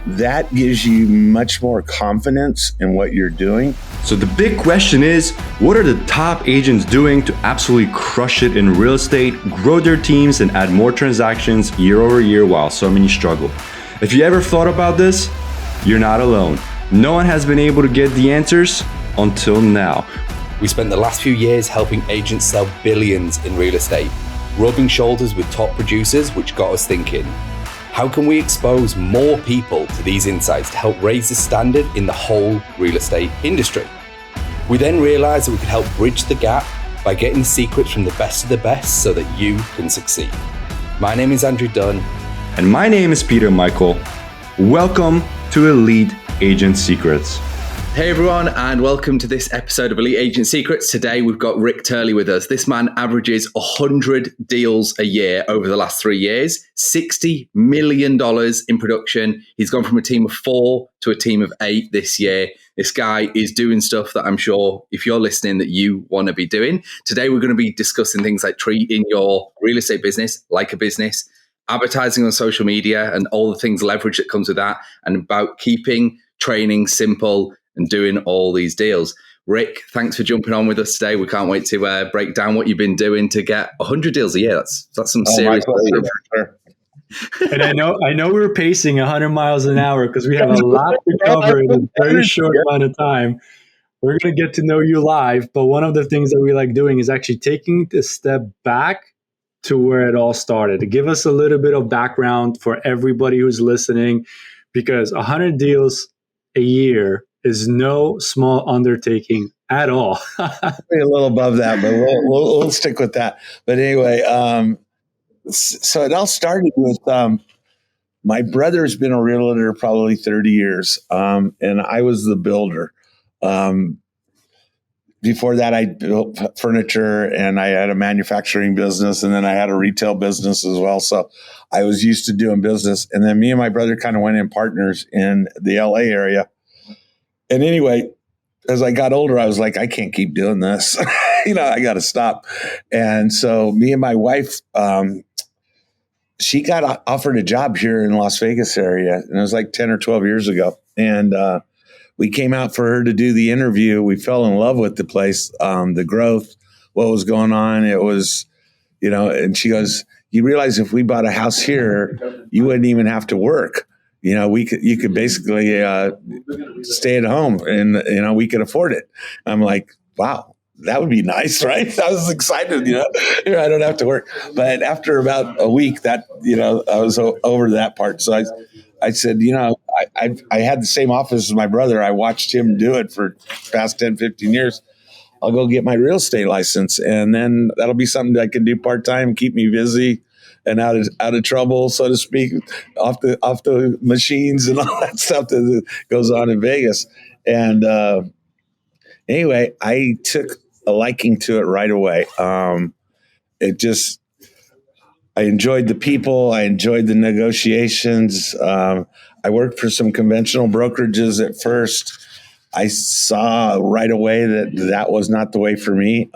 that gives you much more confidence in what you're doing. So the big question is, what are the top agents doing to absolutely crush it in real estate, grow their teams, and add more transactions year over year while so many struggle? If you ever thought about this, you're not alone. No one has been able to get the answers until now. We spent the last few years helping agents sell billions in real estate, rubbing shoulders with top producers, which got us thinking, how can we expose more people to these insights to help raise the standard in the whole real estate industry? We then realized that we could help bridge the gap by getting the secrets from the best of the best so that you can succeed. My name is Andrew Dunn. And my name is Peter Michael. Welcome to Elite Agent Secrets. Hey everyone, and welcome to this episode of Elite Agent Secrets. Today we've got Rick Turley with us. This man averages 100 deals a year over the last 3 years, $60 million in production. He's gone from a team of 4 to a team of 8 this year. This guy is doing stuff that I'm sure if you're listening that you want to be doing. Today we're going to be discussing things like treating your real estate business like a business, advertising on social media and all the things leverage that comes with that, and about keeping training simple and doing all these deals. Rick, thanks for jumping on with us today. We can't wait to break down what you've been doing to get 100 deals a year. That's some serious. And I know we're pacing 100 miles an hour because we have a lot to cover in a very short amount of time. We're going to get to know you live, but one of the things that we like doing is actually taking a step back to where it all started, to give us a little bit of background for everybody who's listening, because 100 deals a year is no small undertaking at all. A little above that, but we'll stick with that. But anyway, so it all started with my brother's been a realtor probably 30 years, and I was the builder. Before that, I built furniture, and I had a manufacturing business, and then I had a retail business as well. So I was used to doing business. And then me and my brother kind of went in partners in the LA area. And anyway, as I got older, I was like, I can't keep doing this. I got to stop. And so me and my wife, she got offered a job here in Las Vegas area. And it was like 10 or 12 years ago. And we came out for her to do the interview. We fell in love with the place, the growth, what was going on. It was, and she goes, you realize if we bought a house here, you wouldn't even have to work. You could basically stay at home and, we could afford it. I'm like, wow, that would be nice, right? I was excited, I don't have to work. But after about a week I was over that part. So I said, I had the same office as my brother. I watched him do it for the past 10, 15 years. I'll go get my real estate license. And then that'll be something that I can do part-time, keep me busy and out of trouble, so to speak, off the machines and all that stuff that goes on in Vegas. And anyway, I took a liking to it right away. I enjoyed the people. I enjoyed the negotiations. I worked for some conventional brokerages at first. I saw right away that was not the way for me.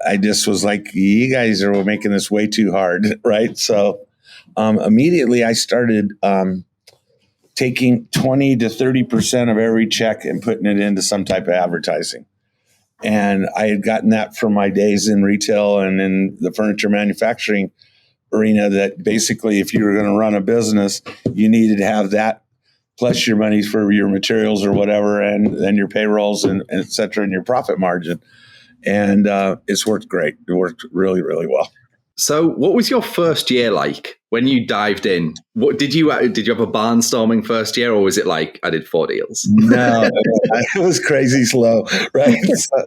I just was like, you guys are making this way too hard, right? So immediately I started taking 20 to 30% of every check and putting it into some type of advertising. And I had gotten that from my days in retail and in the furniture manufacturing arena, that basically if you were going to run a business, you needed to have that plus your money for your materials or whatever, and then your payrolls and et cetera, and your profit margin. And it's worked great. It worked really, really well. So what was your first year like when you dived in? What did you have a barnstorming first year, or was it like I did 4 deals? No, it was crazy slow, right? So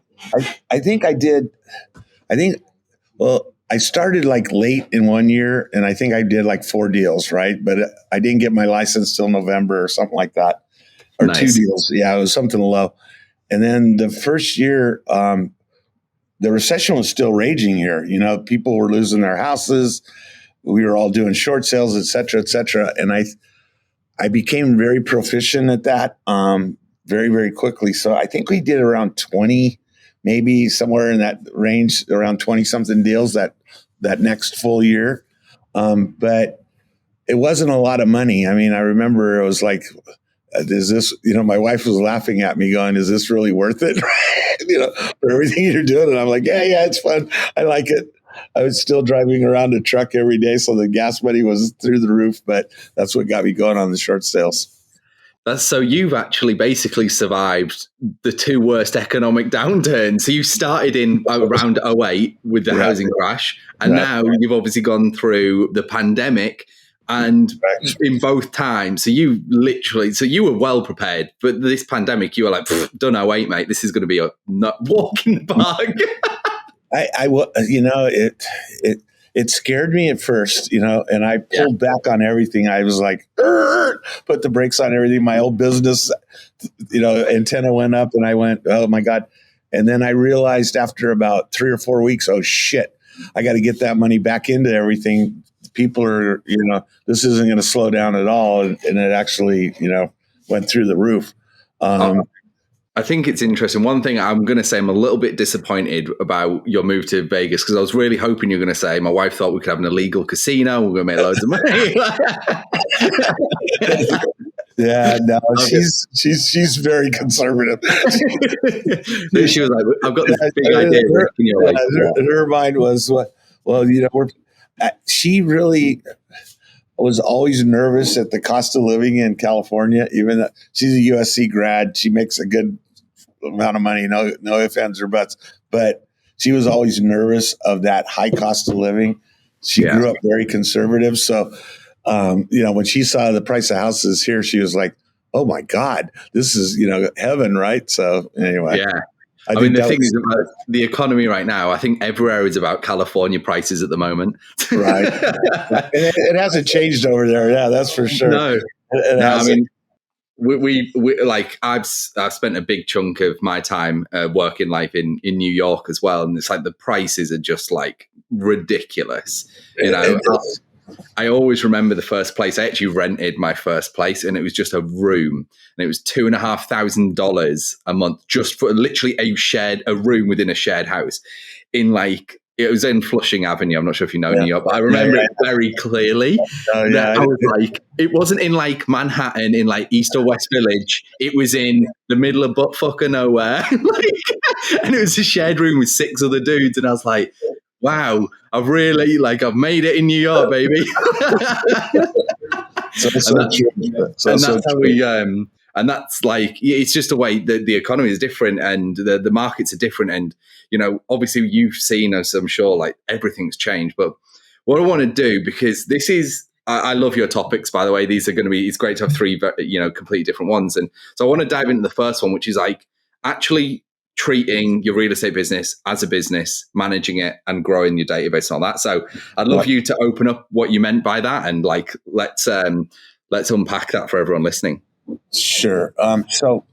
I started like late in one year, and I think I did like 4 deals, right? But I didn't get my license till November or something like that, or nice. 2 deals. Yeah, it was something low. And then the first year, the recession was still raging here. People were losing their houses. We were all doing short sales, et cetera, et cetera. And I became very proficient at that very, very quickly. So I think we did around 20, maybe somewhere in that range, around 20 something deals that next full year. But it wasn't a lot of money. I mean, I remember it was like, is this, my wife was laughing at me going, is this really worth it? For everything you're doing. And I'm like, yeah, it's fun. I like it. I was still driving around a truck every day. So the gas money was through the roof, but that's what got me going on the short sales. So you've actually basically survived the two worst economic downturns. So you started in around 2008 with the housing crash, and now you've obviously gone through the pandemic. And in both times, so you were well prepared. But this pandemic, you were like, don't know, wait, mate, this is going to be a walk in the park. It scared me at first, and I pulled back on everything. I was like, put the brakes on everything. My old business, antenna went up, and I went, oh my God. And then I realized after about 3 or 4 weeks, oh shit, I got to get that money back into everything. People are, this isn't going to slow down at all. And it actually, went through the roof. I think it's interesting. One thing I'm going to say, I'm a little bit disappointed about your move to Vegas, because I was really hoping you're going to say, my wife thought we could have an illegal casino. We're going to make loads of money. Yeah, no, she's very conservative. She was like, I've got this big idea. Her mind was, she really was always nervous at the cost of living in California. Even though she's a USC grad, she makes a good amount of money. No ifs, ands, or buts. But she was always nervous of that high cost of living. She grew up very conservative. So, when she saw the price of houses here, she was like, "Oh my God, this is heaven, right?" So anyway, yeah. I mean, the thing is about the economy right now, I think everywhere is about California prices at the moment. Right. It hasn't changed over there. Yeah, that's for sure. No, I mean, we like I've spent a big chunk of my time working life in New York as well. And it's like the prices are just like ridiculous. I always remember the first place. I actually rented my first place, and it was just a room, and it was $2,500 a month just for literally a room within a shared house. It was in Flushing Avenue. I'm not sure if you know New York, but I remember it very clearly. I was like, it wasn't in like Manhattan, in like East or West Village. It was in the middle of buttfucker nowhere, and it was a shared room with 6 other dudes, and I was like, wow, I've made it in New York, baby. And that's like, it's just a way that the economy is different, and the markets are different. And, obviously you've seen, as I'm sure, like everything's changed. But what I want to do, because this is, I love your topics, by the way. These are going to be, it's great to have 3, completely different ones. And so I want to dive into the first one, which is like actually treating your real estate business as a business, managing it and growing your database and all that. So I'd love you to open up what you meant by that, and like let's unpack that for everyone listening. Sure. So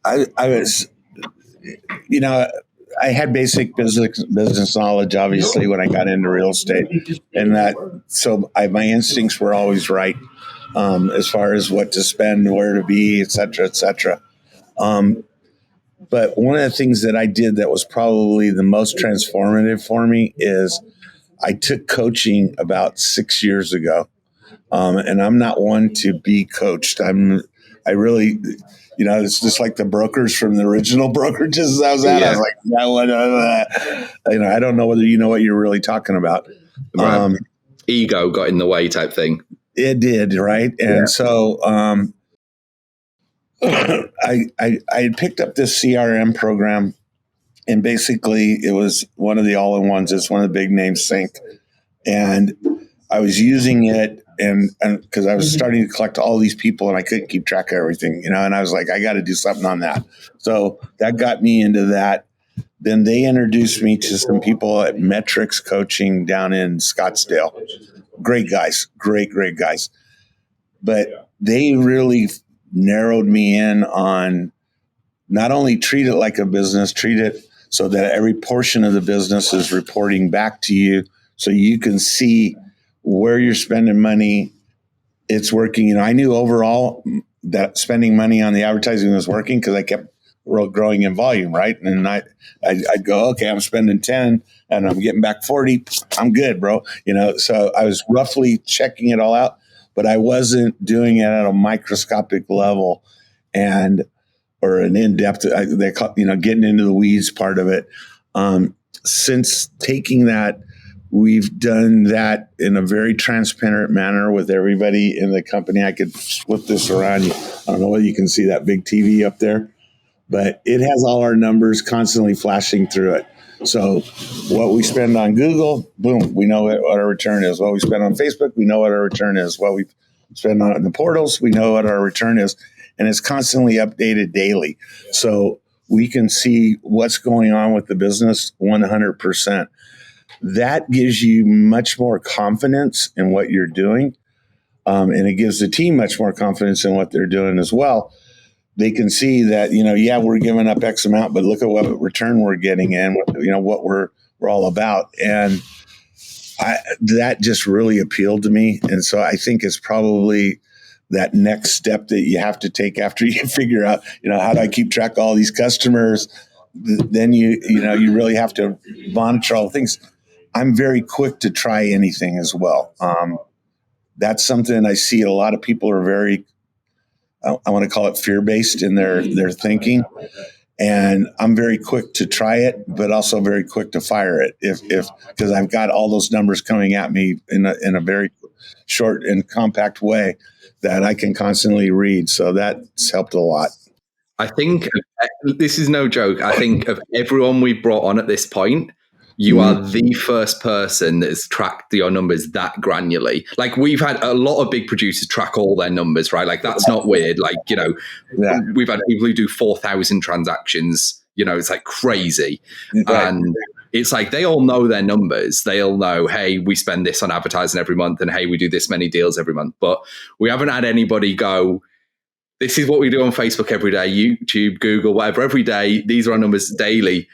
I was, I had basic business knowledge, obviously, when I got into real estate, and my instincts were always right as far as what to spend, where to be, et cetera, et cetera. But one of the things that I did that was probably the most transformative for me is I took coaching about 6 years ago. And I'm not one to be coached. I really, it's just like the brokers from the original brokerages I was at. I was like, I don't know whether you know what you're really talking about. Right. Ego got in the way type thing. It did, right? And so I had picked up this CRM program, and basically it was one of the all-in-ones. It's one of the big names, Sync. And I was using it and because I was starting to collect all these people, and I couldn't keep track of everything, and I was like, I got to do something on that. So that got me into that. Then they introduced me to some people at Metrics Coaching down in Scottsdale. Great guys, great guys. But they really narrowed me in on not only treat it like a business, treat it so that every portion of the business is reporting back to you, so you can see where you're spending money. It's working. I knew overall that spending money on the advertising was working because I kept growing in volume, right? And I'd go, okay, I'm spending 10 and I'm getting back 40. I'm good, bro. So I was roughly checking it all out. but I wasn't doing it at a microscopic level or an in-depth, they call, getting into the weeds part of it. Since taking that, we've done that in a very transparent manner with everybody in the company. I could flip this around. I don't know whether you can see that big TV up there, but it has all our numbers constantly flashing through it. So what we spend on Google, boom, we know what our return is. What we spend on Facebook, we know what our return is. What we spend on the portals, we know what our return is. And it's constantly updated daily. So we can see what's going on with the business 100%. That gives you much more confidence in what you're doing. And it gives the team much more confidence in what they're doing as well. They can see that, we're giving up X amount, but look at what return we're getting and what we're all about. And that just really appealed to me. And so I think it's probably that next step that you have to take after you figure out, how do I keep track of all these customers? Then you really have to monitor all the things. I'm very quick to try anything as well. That's something I see a lot of people are very, I want to call it fear-based in their thinking. And I'm very quick to try it, but also very quick to fire it because I've got all those numbers coming at me in a very short and compact way that I can constantly read. So that's helped a lot. I think this is no joke. I think of everyone we've brought on at this point, you are the first person that has tracked your numbers that granularly. Like, we've had a lot of big producers track all their numbers, right? Like, that's not weird. Like, we've had people who do 4,000 transactions, it's like crazy. Right. And it's like, they all know their numbers. They all know, hey, we spend this on advertising every month, and hey, we do this many deals every month. But we haven't had anybody go, this is what we do on Facebook every day, YouTube, Google, whatever, every day. These are our numbers daily.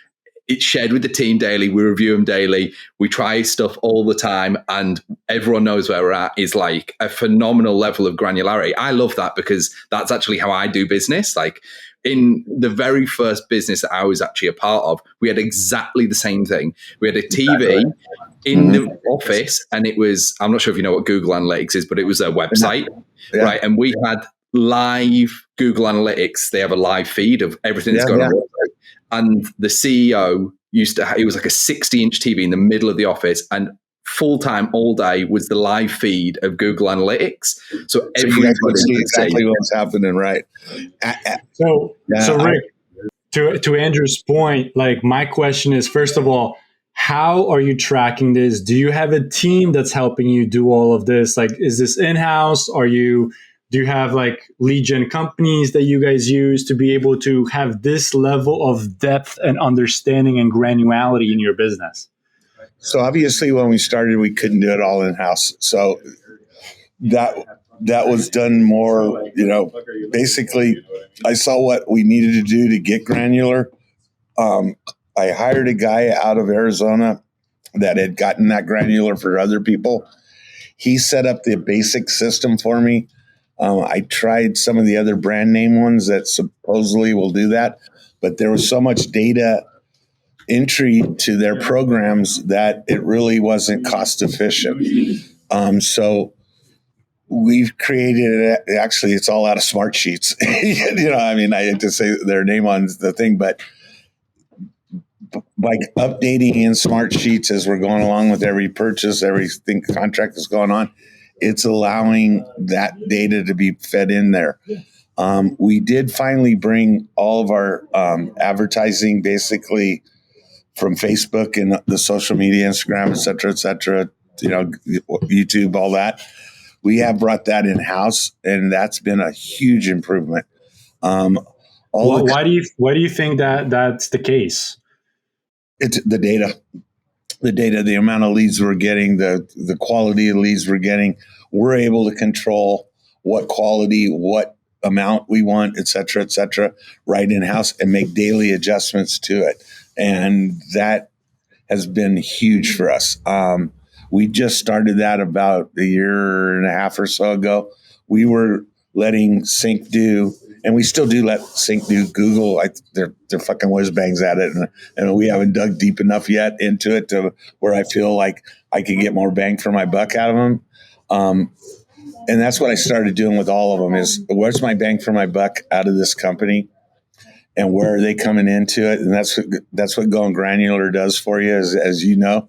It's shared with the team daily. We review them daily. We try stuff all the time, and everyone knows where we're at. Is like a phenomenal level of granularity. I love that because that's actually how I do business. Like, in the very first business that I was actually a part of, we had exactly the same thing. We had a TV in the office, and it was, I'm not sure if you know what Google Analytics is, but it was a website, right? And we had live Google Analytics. They have a live feed of everything that's going on. And the CEO it was like a 60-inch TV in the middle of the office, and full time all day was the live feed of Google Analytics. So everybody could see exactly what's happening, right? So Rick, to Andrew's point, like, my question is, first of all, how are you tracking this? Do you have a team that's helping you do all of this? Like, is this in-house? Do you have like lead gen companies that you guys use to be able to have this level of depth and understanding and granularity in your business? So obviously when we started, we couldn't do it all in-house. So that was done more, basically I saw what we needed to do to get granular. I hired a guy out of Arizona that had gotten that granular for other people. He set up the basic system for me. I tried some of the other brand name ones that supposedly will do that, but there was so much data entry to their programs that it really wasn't cost efficient. So we've created, actually, it's all out of Smart Sheets. I hate to say their name on the thing, but by updating in Smart Sheets as we're going along with every purchase, everything contract that's going on, it's allowing that data to be fed in there. We did finally bring all of our advertising basically from Facebook and the social media, Instagram, et cetera, YouTube, all that. We have brought that in-house, and that's been a huge improvement. Why do you think that that's the case? It's the data. The amount of leads we're getting, the quality of leads we're getting. We're able to control what quality, what amount we want, et cetera, right in-house, and make daily adjustments to it. And that has been huge for us. We just started that about a year and a half or so ago. We were letting Sync do, and we still do let Sync do Google. They're fucking whiz bangs at it, and we haven't dug deep enough yet into it to where I feel like I can get more bang for my buck out of them. And that's what I started doing with all of them is where's my bang for my buck out of this company and where are they coming into it? And that's what going granular does for you, as you know.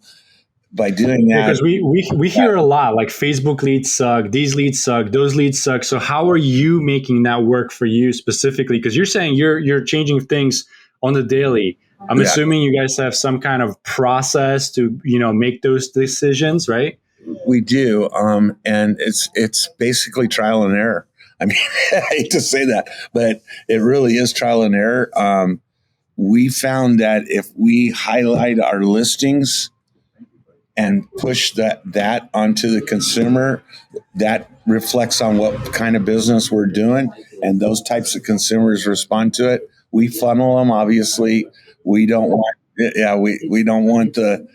By doing that, because we hear a lot like Facebook leads suck, these leads suck, those leads suck. So how are you making that work for you specifically? Because you're saying you're changing things on the daily. I'm assuming you guys have some kind of process to make those decisions, right? We do, and it's basically trial and error. I mean, I hate to say that, but it really is trial and error. We found that if we highlight our listings and push that onto the consumer, that reflects on what kind of business we're doing, and those types of consumers respond to it. We funnel them, obviously. We don't want, we don't want the.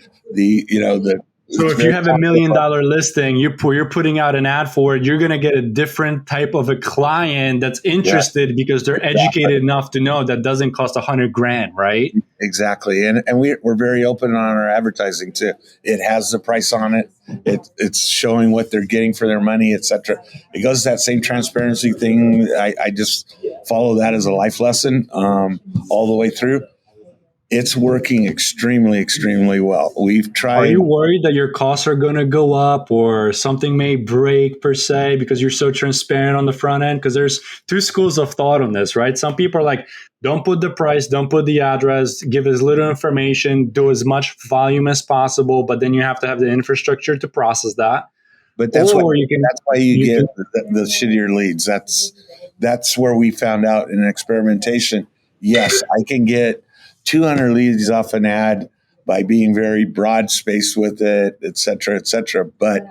So if you have $1 million listing, you're putting out an ad for it, you're going to get a different type of a client that's interested because they're educated enough to know that doesn't cost $100,000, right? Exactly. And we're very open on our advertising too. It has the price on it. It's showing what they're getting for their money, et cetera. It goes to that same transparency thing. I just follow that as a life lesson all the way through. It's working extremely, extremely well. We've tried. Are you worried that your costs are going to go up or something may break per se because you're so transparent on the front end? Because there's two schools of thought on this, right? Some people are like, don't put the price, don't put the address, give as little information, do as much volume as possible, but then you have to have the infrastructure to process that. But that's why you get the shittier leads. That's where we found out in experimentation. Yes, I can get 200 leads off an ad by being very broad spaced with it, et cetera, et cetera. But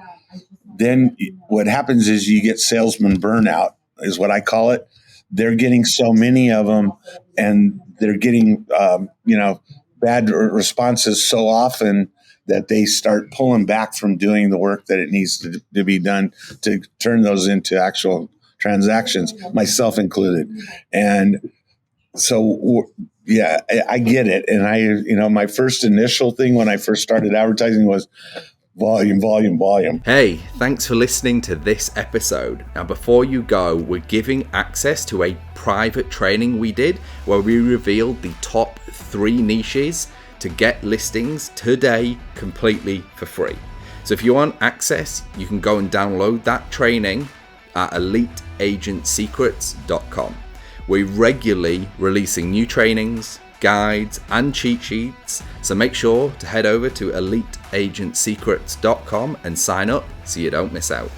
then what happens is you get salesman burnout is what I call it. They're getting so many of them and they're getting, bad responses so often that they start pulling back from doing the work that it needs to be done to turn those into actual transactions, myself included. And so, yeah, I get it. And my first initial thing when I first started advertising was volume. Hey, thanks for listening to this episode. Now, before you go, we're giving access to a private training we did where we revealed the top 3 niches to get listings today completely for free. So if you want access, you can go and download that training at eliteagentsecrets.com. We're regularly releasing new trainings, guides, and cheat sheets, so make sure to head over to eliteagentsecrets.com and sign up so you don't miss out.